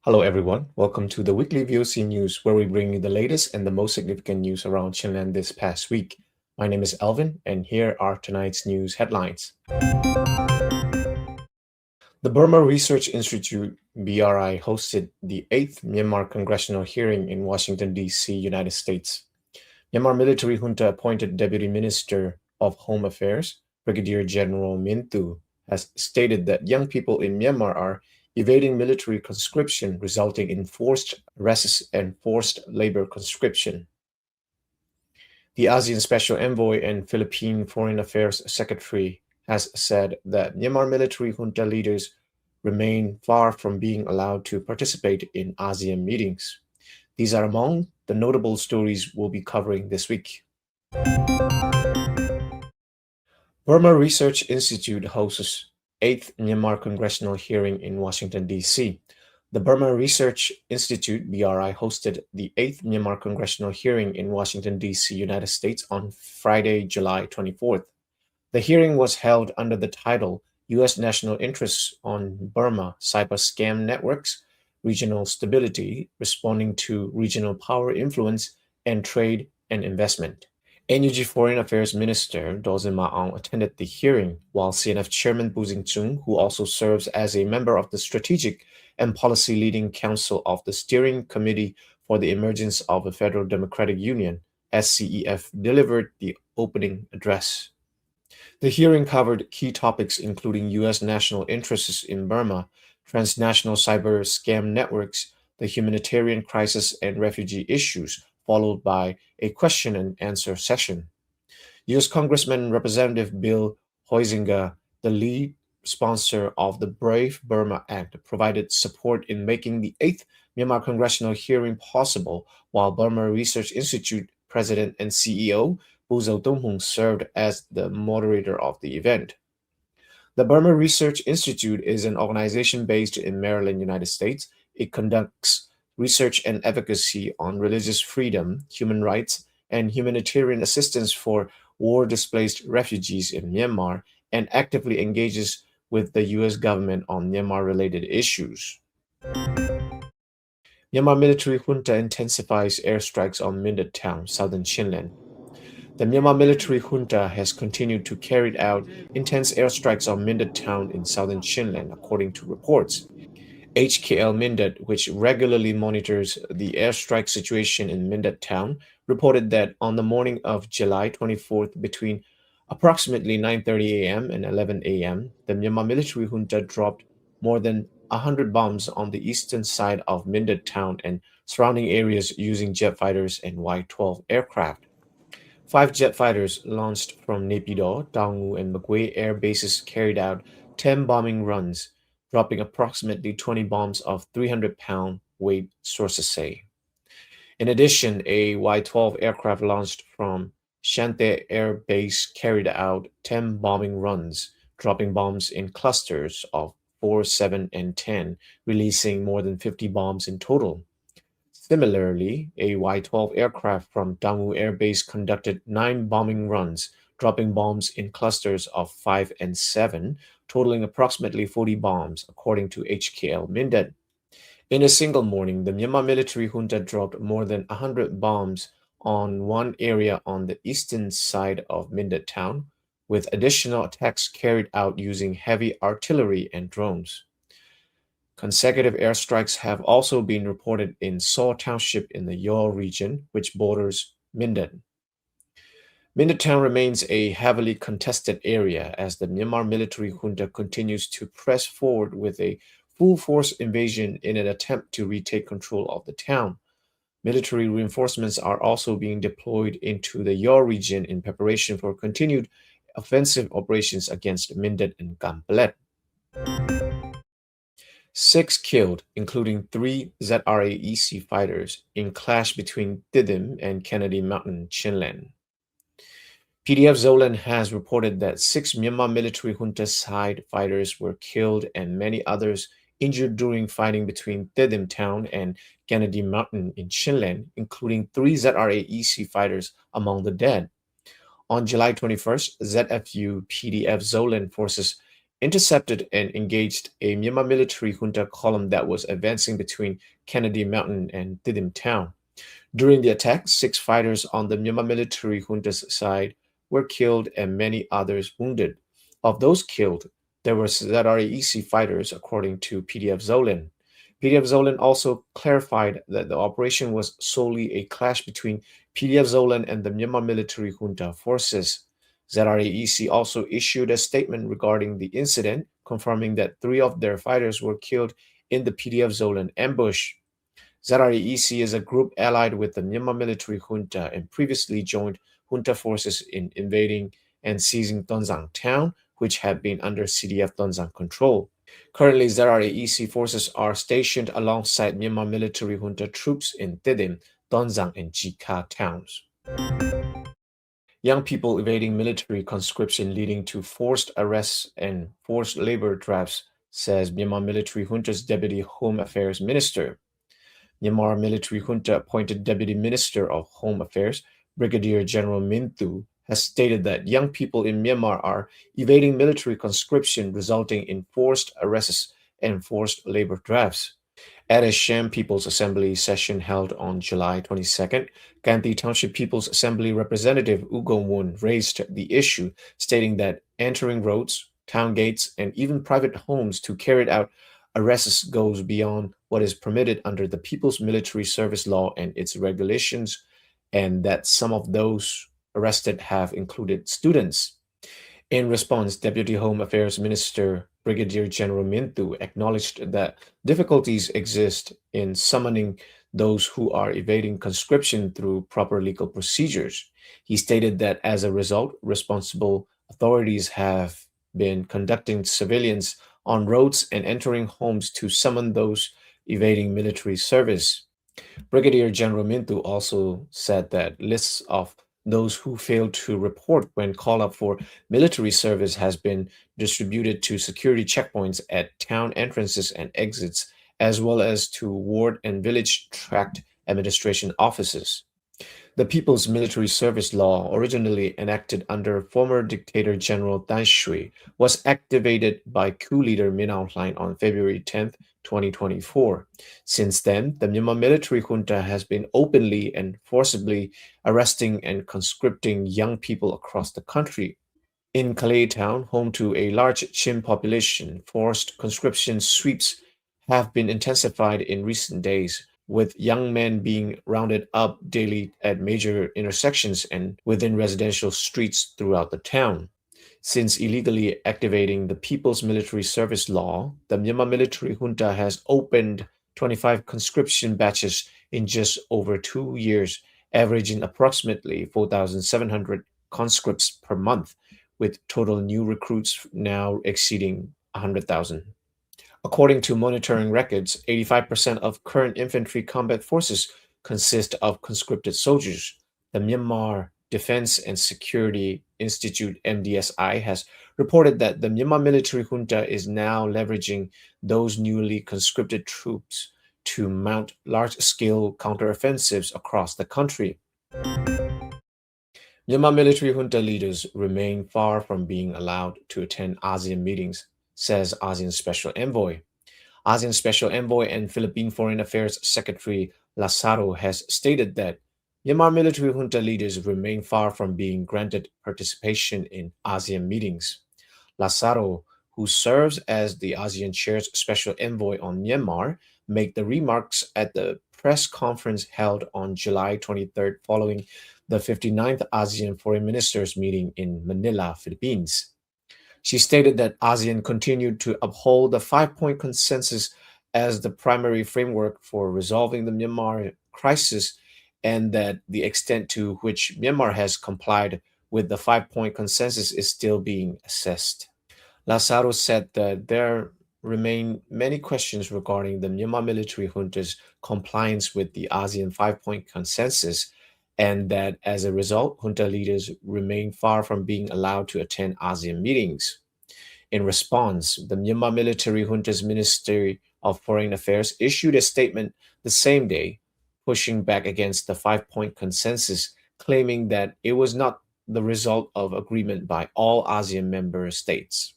Hello, everyone. Welcome to the weekly VOC news, where we bring you the latest and the most significant news around Chinland this past week. My name is Alvin, and here are tonight's news headlines. The Burma Research Institute, BRI, hosted the 8th Myanmar congressional hearing in Washington, D.C., United States. Myanmar military junta appointed Deputy Minister of Home Affairs, Brigadier General Min Tu, has stated that young people in Myanmar are evading military conscription, resulting in forced arrests and forced labor conscription. The ASEAN Special Envoy and Philippine Foreign Affairs Secretary has said that Myanmar military junta leaders remain far from being allowed to participate in ASEAN meetings. These are among the notable stories we'll be covering this week. Burma Research Institute hosts 8th Myanmar congressional hearing in Washington, D.C. The Burma Research Institute, BRI, hosted the 8th Myanmar congressional hearing in Washington, D.C., United States on Friday, July 24th. The hearing was held under the title U.S. National Interests on Burma Cyber Scam Networks, Regional Stability, Responding to Regional Power Influence, and Trade and Investment. NUG Foreign Affairs Minister Dawson Maong attended the hearing, while CNF Chairman Bu Jing-chung, who also serves as a member of the Strategic and Policy Leading Council of the Steering Committee for the Emergence of a Federal Democratic Union, SCEF, delivered the opening address. The hearing covered key topics including U.S. national interests in Burma, transnational cyber scam networks, the humanitarian crisis and refugee issues, followed by a question and answer session. U.S. Congressman Representative Bill Huizenga, the lead sponsor of the Brave Burma Act, provided support in making the 8th Myanmar congressional hearing possible, while Burma Research Institute President and CEO Bu Zhaotonghong served as the moderator of the event. The Burma Research Institute is an organization based in Maryland, United States. It conducts research and advocacy on religious freedom, human rights, and humanitarian assistance for war-displaced refugees in Myanmar, and actively engages with the U.S. government on Myanmar-related issues. Myanmar military junta intensifies airstrikes on Mindat town, southern Chinland. The Myanmar military junta has continued to carry out intense airstrikes on Mindat town in southern Chinland, according to reports. HKL Mindat, which regularly monitors the airstrike situation in Mindat town, reported that on the morning of July 24th, between approximately 9:30 a.m. and 11 a.m., the Myanmar military junta dropped more than 100 bombs on the eastern side of Mindat town and surrounding areas using jet fighters and Y-12 aircraft. 5 jet fighters launched from Naypyidaw, Daewoo, and Magway air bases carried out 10 bombing runs, dropping approximately 20 bombs of 300-pound weight, sources say. In addition, a Y-12 aircraft launched from Shante Air Base carried out 10 bombing runs, dropping bombs in clusters of 4, 7, and 10, releasing more than 50 bombs in total. Similarly, a Y-12 aircraft from Daewoo Air Base conducted 9 bombing runs, dropping bombs in clusters of 5 and 7, totaling approximately 40 bombs, according to HKL Mindat. In a single morning, the Myanmar military junta dropped more than 100 bombs on one area on the eastern side of Mindat town, with additional attacks carried out using heavy artillery and drones. Consecutive airstrikes have also been reported in Saw Township in the Yaw region, which borders Mindat. Mindat town remains a heavily contested area as the Myanmar military junta continues to press forward with a full-force invasion in an attempt to retake control of the town. Military reinforcements are also being deployed into the Yaw region in preparation for continued offensive operations against Mindat and Kamplet. 6 killed, including 3 ZRAEC fighters, in clash between Didim and Kennedy Mountain, Chinland. PDF Zoland has reported that 6 Myanmar military junta side fighters were killed and many others injured during fighting between Didim Town and Kennedy Mountain in Chinland, including 3 ZRAEC fighters among the dead. On July 21st, ZFU PDF Zolan forces intercepted and engaged a Myanmar military junta column that was advancing between Kennedy Mountain and Didim town. During the attack, six fighters on the Myanmar military junta's side were killed and many others wounded. Of those killed, there were ZREC fighters, according to PDF Zolan. PDF Zolan also clarified that the operation was solely a clash between PDF Zolan and the Myanmar military junta forces. ZREC also issued a statement regarding the incident, confirming that three of their fighters were killed in the PDF Zolan ambush. ZREC is a group allied with the Myanmar military junta and previously joined junta forces in invading and seizing Tonzang town, which had been under CDF Tonzang control. Currently, ZREC forces are stationed alongside Myanmar military junta troops in Tedim, Tonzang, and Jika towns. Young people evading military conscription leading to forced arrests and forced labor drafts, says Myanmar military junta's Deputy Home Affairs Minister. Myanmar military junta appointed Deputy Minister of Home Affairs, Brigadier General Min Thu, has stated that young people in Myanmar are evading military conscription, resulting in forced arrests and forced labor drafts. At a Sham People's Assembly session held on July 22nd, Kanti Township People's Assembly Representative Ugo Moon raised the issue, stating that entering roads, town gates, and even private homes to carry out arrests goes beyond what is permitted under the People's Military Service Law and its regulations, and that some of those arrested have included students. In response, Deputy Home Affairs Minister Brigadier General Mintu acknowledged that difficulties exist in summoning those who are evading conscription through proper legal procedures. He stated that as a result, responsible authorities have been conducting civilians on roads and entering homes to summon those evading military service. Brigadier General Mintu also said that lists of those who failed to report when called up for military service has been distributed to security checkpoints at town entrances and exits, as well as to ward and village tract administration offices. The People's Military Service Law, originally enacted under former dictator General Dai Shui, was activated by coup leader Min Aung Hlaing on February 10th, 2024. Since then, the Myanmar military junta has been openly and forcibly arresting and conscripting young people across the country. In Calais town, home to a large Chin population, forced conscription sweeps have been intensified in recent days, with young men being rounded up daily at major intersections and within residential streets throughout the town. Since illegally activating the People's Military Service Law, the Myanmar military junta has opened 25 conscription batches in just over 2 years, averaging approximately 4,700 conscripts per month, with total new recruits now exceeding 100,000. According to monitoring records, 85% of current infantry combat forces consist of conscripted soldiers. The Myanmar Defense and Security Institute (MDSI) has reported that the Myanmar military junta is now leveraging those newly conscripted troops to mount large-scale counteroffensives across the country. Myanmar military junta leaders remain far from being allowed to attend ASEAN meetings, says ASEAN Special Envoy. ASEAN Special Envoy and Philippine Foreign Affairs Secretary Lazaro has stated that Myanmar military junta leaders remain far from being granted participation in ASEAN meetings. Lazaro, who serves as the ASEAN Chair's Special Envoy on Myanmar, made the remarks at the press conference held on July 23rd following the 59th ASEAN Foreign Ministers meeting in Manila, Philippines. She stated that ASEAN continued to uphold the five-point consensus as the primary framework for resolving the Myanmar crisis, and that the extent to which Myanmar has complied with the five-point consensus is still being assessed. Lazaro said that there remain many questions regarding the Myanmar military junta's compliance with the ASEAN five-point consensus, and that as a result, junta leaders remain far from being allowed to attend ASEAN meetings. In response, the Myanmar military junta's Ministry of Foreign Affairs issued a statement the same day, pushing back against the five-point consensus, claiming that it was not the result of agreement by all ASEAN member states.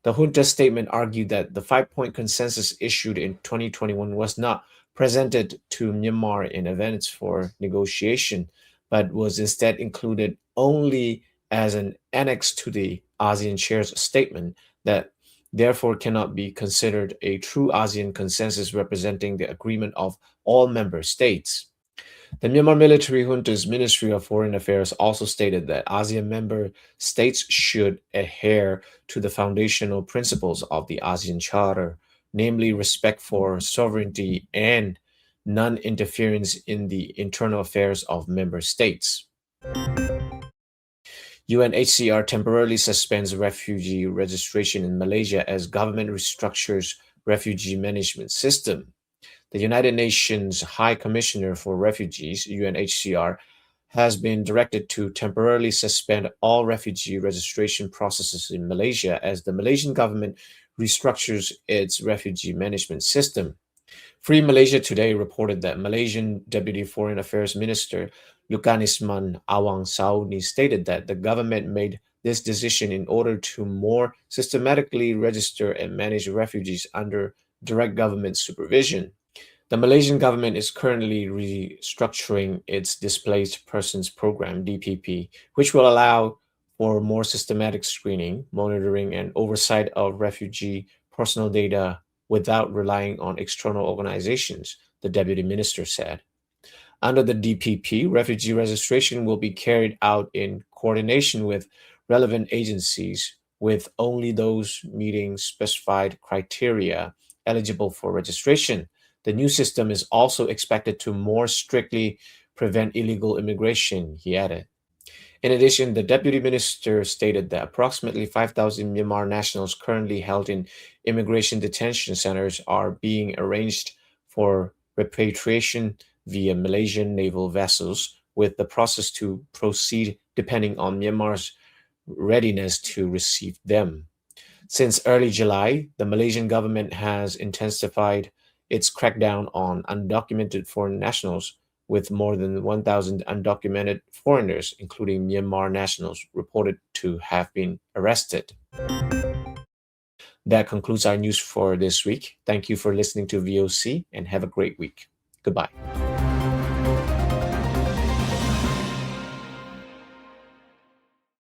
The junta's statement argued that the five-point consensus issued in 2021 was not presented to Myanmar in advance for negotiation, but was instead included only as an annex to the ASEAN chair's statement that therefore cannot be considered a true ASEAN consensus representing the agreement of all member states. The Myanmar military junta's Ministry of Foreign Affairs also stated that ASEAN member states should adhere to the foundational principles of the ASEAN Charter, namely respect for sovereignty and non interference in the internal affairs of member states. UNHCR temporarily suspends refugee registration in Malaysia as government restructures refugee management system. The United Nations High Commissioner for Refugees, UNHCR, has been directed to temporarily suspend all refugee registration processes in Malaysia as the Malaysian government restructures its refugee management system. Free Malaysia Today reported that Malaysian Deputy Foreign Affairs Minister Lukanisman Awang Sauni stated that the government made this decision in order to more systematically register and manage refugees under direct government supervision. The Malaysian government is currently restructuring its Displaced Persons Program, DPP, which will allow for more systematic screening, monitoring, and oversight of refugee personal data without relying on external organizations, the deputy minister said. Under the DPP, refugee registration will be carried out in coordination with relevant agencies, with only those meeting specified criteria eligible for registration. The new system is also expected to more strictly prevent illegal immigration, he added. In addition, the deputy minister stated that approximately 5,000 Myanmar nationals currently held in immigration detention centers are being arranged for repatriation via Malaysian naval vessels, with the process to proceed depending on Myanmar's readiness to receive them. Since early July, the Malaysian government has intensified its crackdown on undocumented foreign nationals, with more than 1,000 undocumented foreigners, including Myanmar nationals, reported to have been arrested. That concludes our news for this week. Thank you for listening to VOC and have a great week. Goodbye.